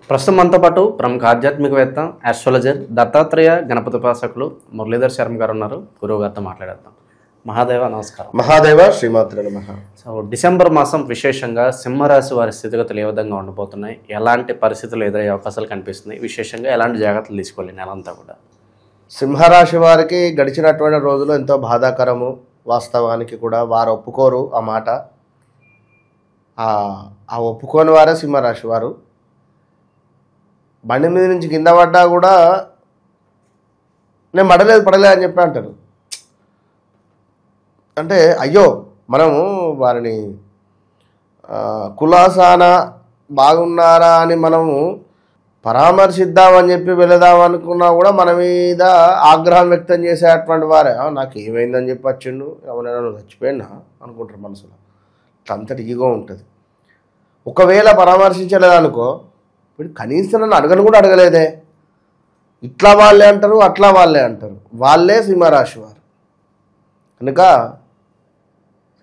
ప్రస్తుతం మనతో పాటు ప్రముఖ ఆధ్యాత్మికవేత్త ఆస్ట్రాలజర్ దత్తాత్రేయ గణపతి ఉపాసకులు మురళీధర్ శర్మ గారు ఉన్నారు. గురువు గారితో మాట్లాడేద్దాం. మహాదేవ నమస్కారం. మహాదేవ శ్రీమాత్రే నమః. సో డిసెంబర్ మాసం విశేషంగా సింహరాశి వారి స్థితిగతులు ఏ విధంగా ఉండబోతున్నాయి, ఎలాంటి పరిస్థితులు ఎదురయ్యే అవకాశాలు కనిపిస్తున్నాయి, విశేషంగా ఎలాంటి జాగ్రత్తలు తీసుకోవాలి నెలంతా కూడా? సింహరాశి వారికి గడిచినటువంటి రోజులు ఎంతో బాధాకరము. వాస్తవానికి కూడా వారు ఒప్పుకోరు ఆ మాట. ఆ ఒప్పుకోని వారే సింహరాశి వారు. బండి మీద నుంచి కింద పడ్డా కూడా నేను పడలే అని చెప్పి అంటారు. అంటే అయ్యో మనము వారిని కులాసాన బాగున్నారా అని మనము పరామర్శిద్దామని చెప్పి వెళదాం అనుకున్నా కూడా మన మీద ఆగ్రహం వ్యక్తం చేసేటువంటి వారే నాకు ఏమైందని చెప్పి వచ్చిండు, ఎవరైనా నువ్వు చచ్చిపోయినా అనుకుంటారు మనసులో. అంతటి ఈగో ఉంటుంది. ఒకవేళ పరామర్శించలేదనుకో, వీడు కనీసం నన్ను అడగను కూడా అడగలేదే, ఇట్లా వాళ్ళే అంటారు అట్లా వాళ్ళే అంటారు. వాళ్ళే సింహరాశి వారు. కనుక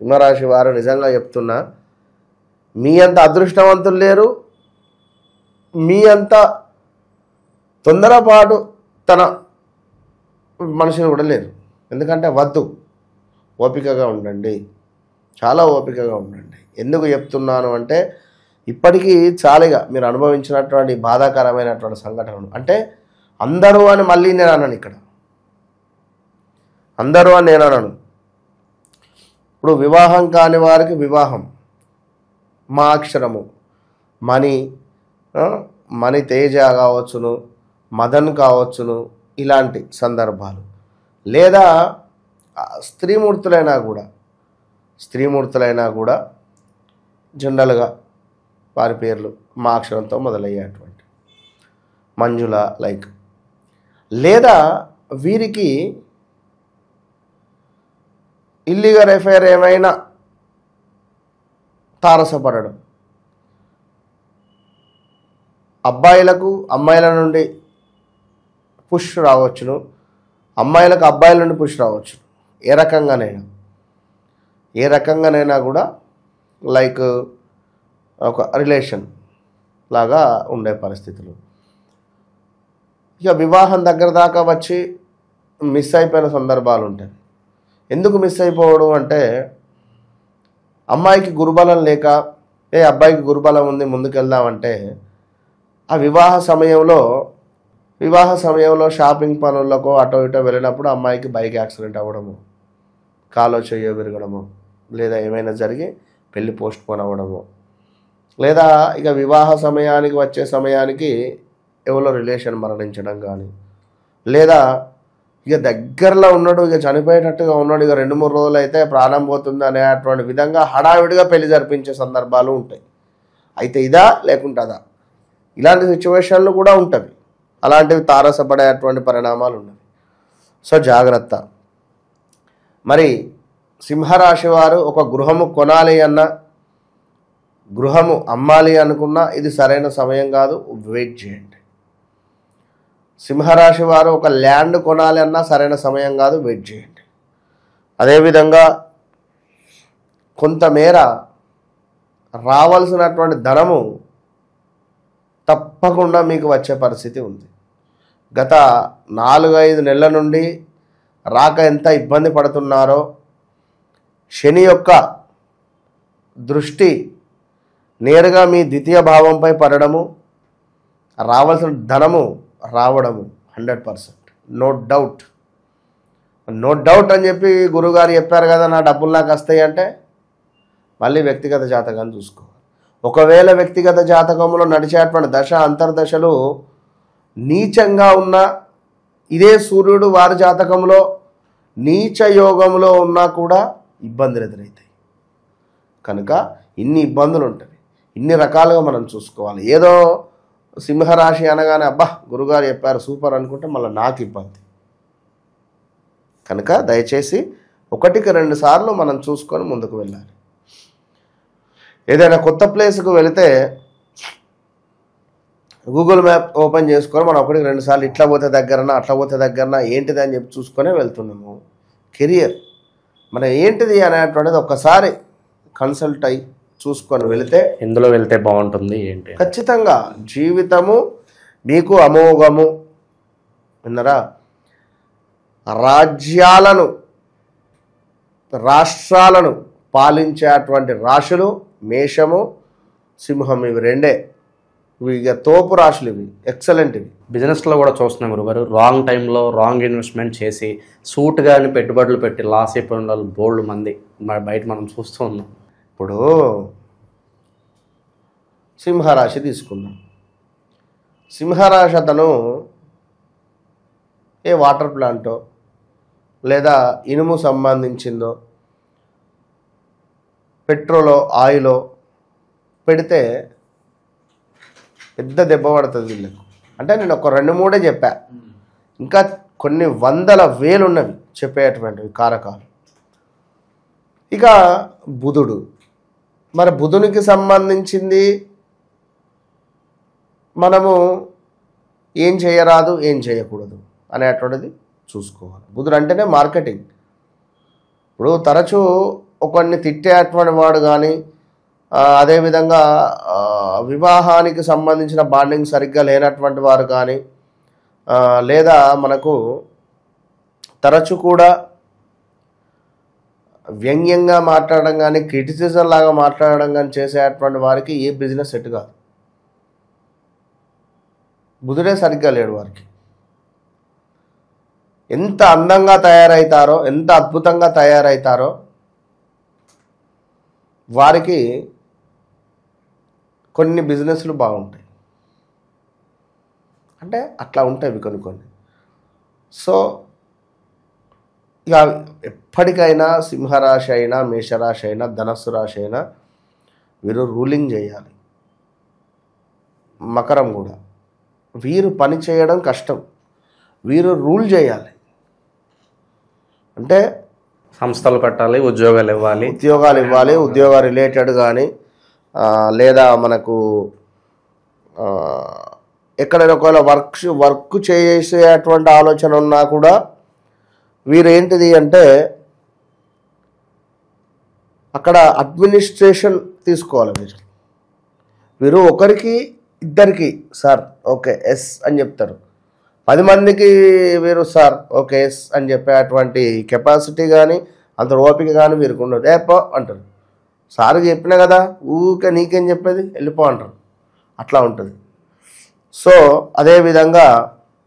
సింహరాశి వారు నిజంగా చెప్తున్నా, మీ అంత అదృష్టవంతులు లేరు, మీ అంత తొందరపాటు తన మనుషులు కూడా లేరు. ఎందుకంటే వద్దు, ఓపికగా ఉండండి, చాలా ఓపికగా ఉండండి. ఎందుకు చెప్తున్నాను అంటే ఇప్పటికీ చాలాగా మీరు అనుభవించినటువంటి బాధాకరమైనటువంటి సంఘటనలు. అంటే అందరూ అని మళ్ళీ నేను అన్నాను, ఇక్కడ అందరూ అని నేను అన్నాను. ఇప్పుడు వివాహం కాని వారికి వివాహం, మా అక్షరము మణి తేజ కావచ్చును, మదన్ కావచ్చును, ఇలాంటి సందర్భాలు. లేదా స్త్రీమూర్తులైనా కూడా జనరల్గా వారి పేర్లు మా అక్షరంతో మొదలయ్యేటువంటి మంజుల లైక్. లేదా వీరికి ఇల్లీగల్ ఎఫైర్ ఏమైనా తారసపడడం, అబ్బాయిలకు అమ్మాయిల నుండి పుష్ రావచ్చును, అమ్మాయిలకు అబ్బాయిల నుండి పుష్ రావచ్చు. ఏ రకంగానైనా కూడా లైక్ ఒక రిలేషన్ లాగా ఉండే పరిస్థితులు. ఇక వివాహం దగ్గర దాకా వచ్చి మిస్ అయిపోయిన సందర్భాలు ఉంటాయి. ఎందుకు మిస్ అయిపోవడం అంటే, అమ్మాయికి గురుబలం లేక అబ్బాయికి గురుబలం ఉంది ముందుకెళ్దామంటే, ఆ వివాహ సమయంలో షాపింగ్ పనులకు అటో ఇటో వెళ్ళినప్పుడు అమ్మాయికి బైక్ యాక్సిడెంట్ అవ్వడము, కాలో చెయ్యో విరగడము, లేదా ఏమైనా జరిగి పెళ్ళి పోస్ట్ పోన్ అవ్వడము, లేదా ఇక వివాహ వచ్చే సమయానికి ఎవరో రిలేషన్ మరణించడం కానీ, లేదా ఇక దగ్గరలో ఉన్నాడు, ఇక చనిపోయేటట్టుగా ఉన్నాడు, ఇక 2-3 రోజులు అయితే ప్రాణం పోతుంది అనేటువంటి విధంగా హడావిడిగా పెళ్లి జరిపించే సందర్భాలు ఉంటాయి. అయితే ఇదా లేకుంటే అదా, ఇలాంటి సిచ్యువేషన్లు కూడా ఉంటుంది. అలాంటివి తారసపడేటువంటి పరిణామాలు ఉన్నాయి. సో జాగ్రత్త. మరి సింహరాశి వారు ఒక గృహము కొనాలి అన్నా, గృహము అమ్మాలి అనుకున్నా ఇది సరైన సమయం కాదు, వెయిట్ చేయండి. సింహరాశి వారు ఒక ల్యాండ్ కొనాలి అన్నా సరైన సమయం కాదు, వెయిట్ చేయండి. అదేవిధంగా కొంతమేర రావాల్సినటువంటి ధనము తప్పకుండా మీకు వచ్చే పరిస్థితి ఉంది. గత 4-5 నెలల నుండి రాక ఎంత ఇబ్బంది పడుతున్నారో, శని యొక్క దృష్టి నేరుగా మీ ద్వితీయ భావంపై పడడము, రావాల్సిన ధనము రావడము 100%, నో డౌట్ అని చెప్పి గురువుగారు చెప్పారు కదా, నా డబ్బులు నాకు వస్తాయి అంటే మళ్ళీ వ్యక్తిగత జాతకాన్ని చూసుకోవాలి. ఒకవేళ వ్యక్తిగత జాతకంలో నడిచేటువంటి దశ అంతర్దశలు నీచంగా ఉన్న, ఇదే సూర్యుడు వారి జాతకంలో నీచ యోగంలో ఉన్నా కూడా ఇబ్బందులు ఎదురవుతాయి. కనుక ఇన్ని ఇబ్బందులు ఉంటాయి, ఇన్ని రకాలుగా మనం చూసుకోవాలి. ఏదో సింహరాశి అనగానే అబ్బా గురుగారు చెప్పారు సూపర్ అనుకుంటే మళ్ళీ నాకు ఇబ్బంది. కనుక దయచేసి 1-2 సార్లు మనం చూసుకొని ముందుకు వెళ్ళాలి. ఏదైనా కొత్త ప్లేస్కు వెళితే గూగుల్ మ్యాప్ ఓపెన్ చేసుకొని మనం 1-2 సార్లు ఇట్లా పోతే దగ్గరనా అట్లా పోతే దగ్గరనా ఏంటిది అని చెప్పి చూసుకొనే వెళ్తున్నాము. కెరియర్ మన ఏంటిది అనేటువంటిది ఒక్కసారి కన్సల్ట్ అయ్యి చూసుకొని వెళితే ఎందులో వెళ్తే బాగుంటుంది ఏంటి? ఖచ్చితంగా జీవితము మీకు అమోఘము. విన్నరా? రాష్ట్రాలను పాలించేటువంటి రాశులు మేషము, సింహం. ఇవి రెండే. ఇవి ఇక తోపు రాశులు, ఇవి ఎక్సలెంట్. ఇవి బిజినెస్లో కూడా చూస్తున్నాం గురుగారు, రాంగ్ టైంలో రాంగ్ ఇన్వెస్ట్మెంట్ చేసి సూట్ కానీ పెట్టుబడులు పెట్టి లాస్ అయిపోయిన వాళ్ళు బోల్డ్ మంది బయట మనం చూస్తూ ఉన్నాం. ఇప్పుడు సింహరాశి తీసుకుందాం. సింహరాశి అతను ఏ వాటర్ ప్లాంటో లేదా ఇనుము సంబంధించిందో పెట్రోలో ఆయిలో పెడితే పెద్ద దెబ్బ పడుతుంది వీళ్ళకు. అంటే నేను ఒక 2-3 చెప్పా, ఇంకా కొన్ని వందల వేలు ఉన్నవి చెప్పేటువంటివి కారకాలు. ఇక బుధుడు, మరి బుధునికి సంబంధించింది మనము ఏం చేయరాదు ఏం చేయకూడదు అనేటువంటిది చూసుకోవాలి. బుధుడు అంటేనే మార్కెటింగ్. ఇప్పుడు తరచూ ఒకరిని తిట్టేటువంటి వాడు కానీ, అదేవిధంగా వివాహానికి సంబంధించిన బాండింగ్ సరిగ్గా లేనటువంటి వారు కానీ, లేదా మనకు తరచు కూడా వ్యంగ్యంగా మాట్లాడడం కానీ, క్రిటిసిజం లాగా మాట్లాడడం కానీ చేసేటువంటి వారికి ఏ బిజినెస్ సెట్ కాదు. బుధుడే సరిగ్గా లేడు వారికి. ఎంత అందంగా తయారవుతారో, ఎంత అద్భుతంగా తయారవుతారో వారికి కొన్ని బిజినెస్లు బాగుంటాయి. అంటే అట్లా ఉంటాయి కొన్ని. సో ఇక ఎప్పటికైనా సింహరాశి అయినా, మేషరాశి అయినా, ధనస్సు రాశి అయినా వీరు రూలింగ్ చేయాలి. మకరం కూడా వీరు పని చేయడం కష్టం, వీరు రూల్ చేయాలి. అంటే సంస్థలు పెట్టాలి, ఉద్యోగాలు ఇవ్వాలి, ఉద్యోగ రిలేటెడ్ కానీ, లేదా మనకు ఎక్కడైనా ఒకవేళ వర్క్ చేసేటువంటి ఆలోచన ఉన్నా కూడా వీరేంటిది అంటే అక్కడ అడ్మినిస్ట్రేషన్ తీసుకోవాలి. వీరు ఒకరికి ఇద్దరికి సార్ ఓకే ఎస్ అని చెప్తారు, 10 మందికి వీరు సార్ ఓకే ఎస్ అని చెప్పేటువంటి కెపాసిటీ కానీ అంత ఓపిక కానీ వీరికి ఉండదు. ఏపో అంటారు, సార్కి చెప్పినా కదా ఊరికే నీకేం చెప్పేది వెళ్ళిపో అంటారు. అట్లా ఉంటుంది. సో అదేవిధంగా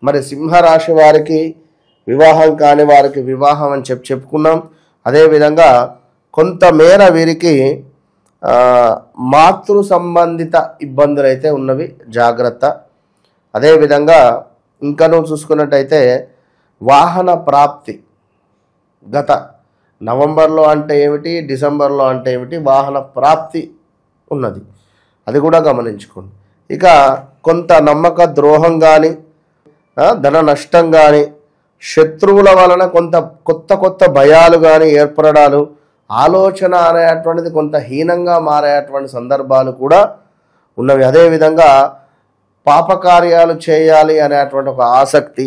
మరి సింహరాశి వారికి వివాహం కాని వారికి వివాహం అని చెప్పుకున్నాం. అదేవిధంగా కొంతమేర వీరికి మాతృ సంబంధిత ఇబ్బందులు అయితే ఉన్నవి, జాగ్రత్త. అదేవిధంగా ఇంకా నువ్వు చూసుకున్నట్టయితే వాహన ప్రాప్తి గత నవంబర్లో అంటే ఏమిటి, డిసెంబర్లో అంటే ఏమిటి, వాహన ప్రాప్తి ఉన్నది, అది కూడా గమనించుకోండి. ఇక కొంత నమ్మక ద్రోహం కానీ, ధన నష్టం కానీ, శత్రువుల వలన కొంత కొత్త భయాలు కానీ ఏర్పడడాలు, ఆలోచన అనేటువంటిది కొంత హీనంగా మారేటువంటి సందర్భాలు కూడా ఉన్నవి. అదేవిధంగా పాపకార్యాలు చేయాలి అనేటువంటి ఒక ఆసక్తి,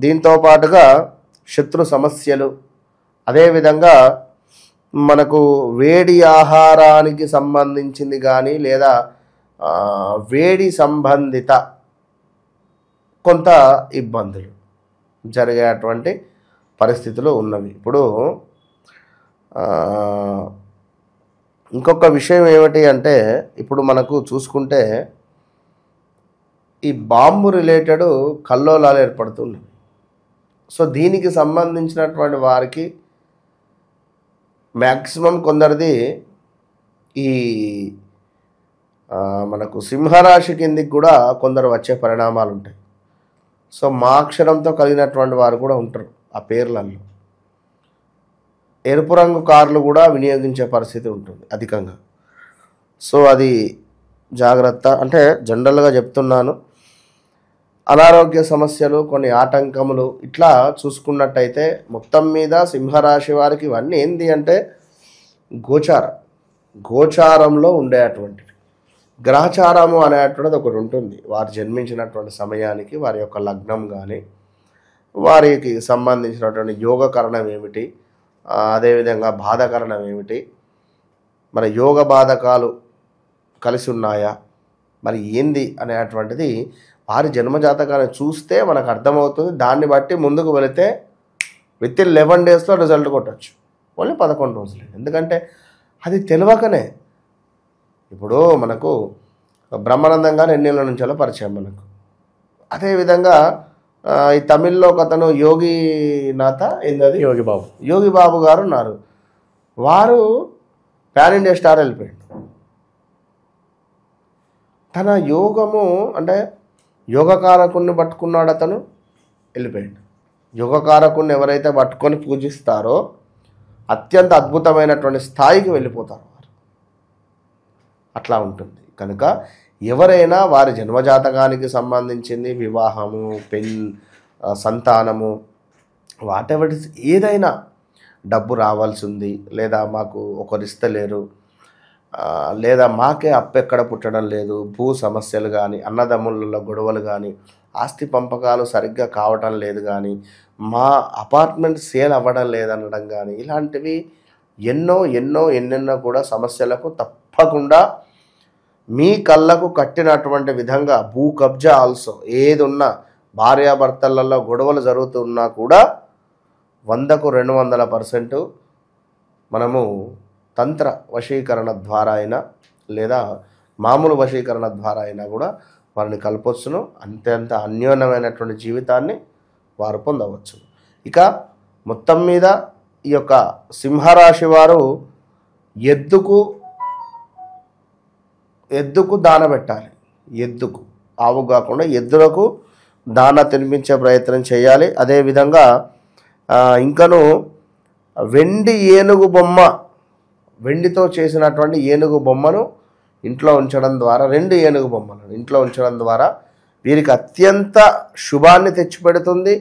దీంతో పాటుగా శత్రు సమస్యలు, అదేవిధంగా మనకు వేడి ఆహారానికి సంబంధించింది కానీ లేదా వేడి సంబంధిత కొంత ఇబ్బందులు జరిగేటువంటి పరిస్థితులు ఉన్నవి. ఇప్పుడు ఇంకొక విషయం ఏమిటి అంటే, ఇప్పుడు మనకు చూసుకుంటే ఈ బాంబు రిలేటెడ్ కల్లోలాలు ఏర్పడుతున్నాయి. సో దీనికి సంబంధించినటువంటి వారికి మ్యాక్సిమం కొందరిది ఈ మనకు సింహరాశి కిందికి కూడా కొందరు వచ్చే పరిణామాలు ఉంటాయి. సో మా అక్షరంతో కలిగినటువంటి వారు కూడా ఉంటారు ఆ పేర్లలో. ఎరుపు రంగు కార్లు కూడా వినియోగించే పరిస్థితి ఉంటుంది అధికంగా. సో అది జాగ్రత్త. అంటే జనరల్గా చెప్తున్నాను. అనారోగ్య సమస్యలు, కొన్ని ఆటంకములు ఇట్లా చూసుకున్నట్టయితే మొత్తం మీద సింహరాశి వారికి ఇవన్నీ ఏంది అంటే గోచారంలో ఉండేటువంటివి. గ్రహచారము అనేటువంటిది ఒకటి ఉంటుంది. వారు జన్మించినటువంటి సమయానికి వారి యొక్క లగ్నం కానీ, వారికి సంబంధించినటువంటి యోగకరణం ఏమిటి, అదేవిధంగా బాధకరణం ఏమిటి, మరి యోగ బాధకాలు కలిసి ఉన్నాయా, మరి ఏంది అనేటువంటిది వారి జన్మజాతకాన్ని చూస్తే మనకు అర్థమవుతుంది. దాన్ని బట్టి ముందుకు వెళితే విత్ ఇన్ 11 డేస్లో రిజల్ట్ కొట్టచ్చు. ఓన్లీ 11 రోజులే. ఎందుకంటే అది తెలియకనే. ఇప్పుడు మనకు బ్రహ్మానందం గారు ఎన్నేళ్ళ నుంచో పరిచయం మనకు. అదేవిధంగా ఈ తమిళ్లో ఒక అతను యోగినాథ ఏంటది యోగి బాబు గారు ఉన్నారు. వారు పాన్ ఇండియా స్టార్ వెళ్ళిపోయాడు. తన యోగము అంటే యోగకారకుణ్ణి పట్టుకున్నాడు, అతను వెళ్ళిపోయాడు. యోగకారకుణ్ణి ఎవరైతే పట్టుకొని పూజిస్తారో అత్యంత అద్భుతమైనటువంటి స్థాయికి వెళ్ళిపోతారు వారు. అట్లా ఉంటుంది. కనుక ఎవరైనా వారి జన్మజాతకానికి సంబంధించింది వివాహము, సంతానము, వాటెవర్ ఏదైనా డబ్బు రావాల్సి ఉంది, లేదా మాకు ఒకరు ఇస్తలేరు, లేదా మాకే అప్పెక్కడ పుట్టడం లేదు, భూ సమస్యలు కానీ, అన్నదమ్ములలో గొడవలు కానీ, ఆస్తి పంపకాలు సరిగ్గా కావటం లేదు కానీ, మా అపార్ట్మెంట్ సేల్ అవ్వడం లేదనడం కానీ, ఇలాంటివి ఎన్నెన్నో కూడా సమస్యలకు తప్పకుండా మీ కళ్ళకు కట్టినటువంటి విధంగా భూ కబ్జా ఆల్సో ఏది ఉన్నా, భార్యాభర్తలలో గొడవలు జరుగుతున్నా కూడా 100కు 200% మనము తంత్ర వశీకరణ ద్వారా అయినా లేదా మామూలు వశీకరణ ద్వారా అయినా కూడా వారిని కలపొచ్చును. అంత అన్యోన్యమైనటువంటి జీవితాన్ని వారు పొందవచ్చు. ఇక మొత్తం మీద ఈ యొక్క సింహరాశి వారు ఎద్దుకు దాన పెట్టాలి. ఎద్దుకు, ఆవు కాకుండా ఎద్దులకు దాన తినిపించే ప్రయత్నం చేయాలి. అదేవిధంగా ఇంకను వెండి ఏనుగు బొమ్మ, వెండితో చేసినటువంటి ఏనుగు బొమ్మను ఇంట్లో ఉంచడం ద్వారా, 2 ఏనుగు బొమ్మలను ఇంట్లో ఉంచడం ద్వారా వీరికి అత్యంత శుభాన్ని తెచ్చిపెడుతుంది.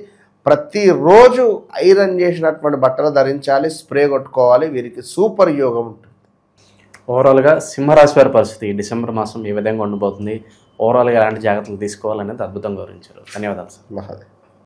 ప్రతిరోజు ఐరన్ చేసినటువంటి బట్టలు ధరించాలి, స్ప్రే కొట్టుకోవాలి. వీరికి సూపర్ యోగం ఉంటుంది. ఓవరాల్గా సింహరాశి వారి పరిస్థితి డిసెంబర్ మాసం ఏ విధంగా ఉండబోతుంది, ఓవరాల్గా ఎలాంటి జాగ్రత్తలు తీసుకోవాలనేది అద్భుతంగా వివరించారు. ధన్యవాదాలు సార్. మహాదేవ్.